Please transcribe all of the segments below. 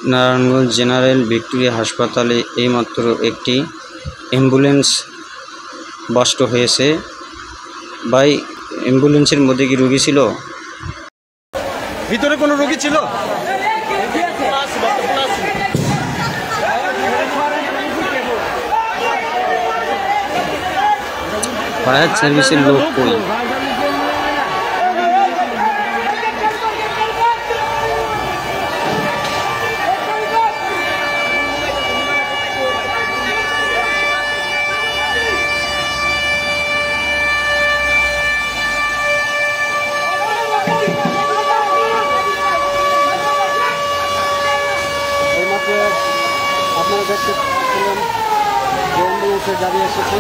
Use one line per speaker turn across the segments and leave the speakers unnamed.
Narayanganj general Victoria হাসপাতালে এইমাত্র একটি অ্যাম্বুলেন্স বাস্ট হয়েছে। ভাই, অ্যাম্বুলেন্সের মধ্যে কি রোগী ছিল?
ভিতরে কোনো রোগী ছিল?
ফায়ার সার্ভিসের লোক কই?
আপনারা দেখতে পেলেন যে অ্যাম্বুলেন্সের গাড়ি এসেছে।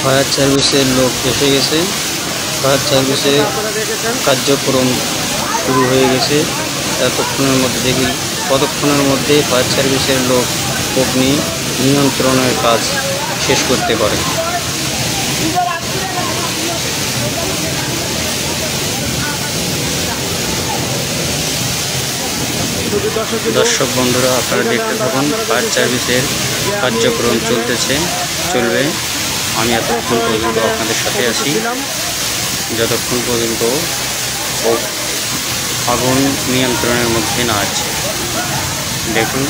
ফায়ার সার্ভিসের লোক এসে গেছে। ফায়ার সার্ভিসের কার্যক্রম শুরু হয়ে গেছে। কতক্ষণের মধ্যে ফায়ার সার্ভিসের লোক অগ্নি নিয়ন্ত্রণের কাজ শেষ করতে পারে। দর্শক বন্ধুরা, আপনারা দেখতে থাকুন। ফায়ার সার্ভিসের কার্যক্রম চলবে। আমি এতক্ষণ পর্যন্ত আপনাদের সাথে আছি, যতক্ষণ পর্যন্ত আগুন নিয়ন্ত্রণের মধ্যে না আছে। দেখুন,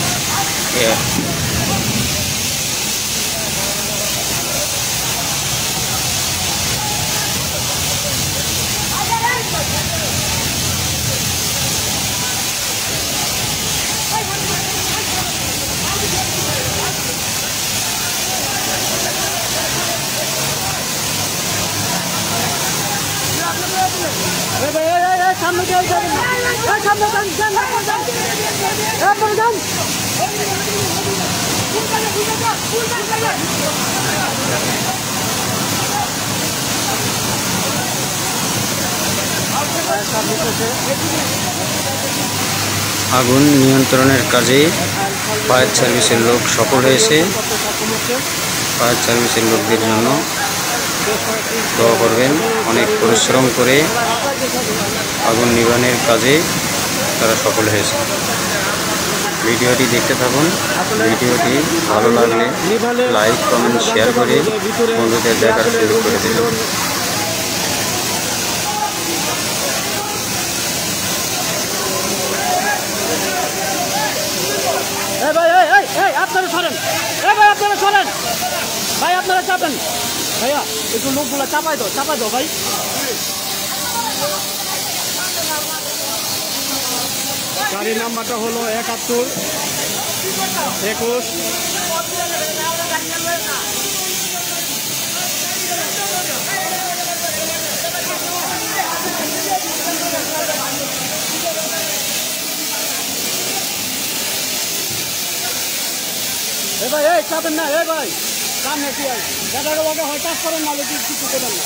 আগুন নিয়ন্ত্রণের কাজে ফায়ার সার্ভিসের লোক সফল হয়েছে। ফায়ার সার্ভিসের লোকদের জন্য দোয়া করবেন। অনেক পরিশ্রম করে আগুন নিবানের কাজে তারা সফল হয়েছে। ভিডিওটি দেখতে থাকুন। ভিডিওটি ভালো লাগলে লাইক, কমেন্ট, শেয়ার করে বন্ধুদের দেখার সুযোগ করে দেবেন।
আপনারা সরেন, ভাই আপনারা সরেন, ভাই আপনারা চাপেন, ভাইয়া একটু লোকগুলো চাপাই দাও ভাই। গাড়ির নাম্বারটা হলো 71 21। ভাই চাপেন না, ভাই সামনে কি হয় কাজ করেন না, কিছু করেন না।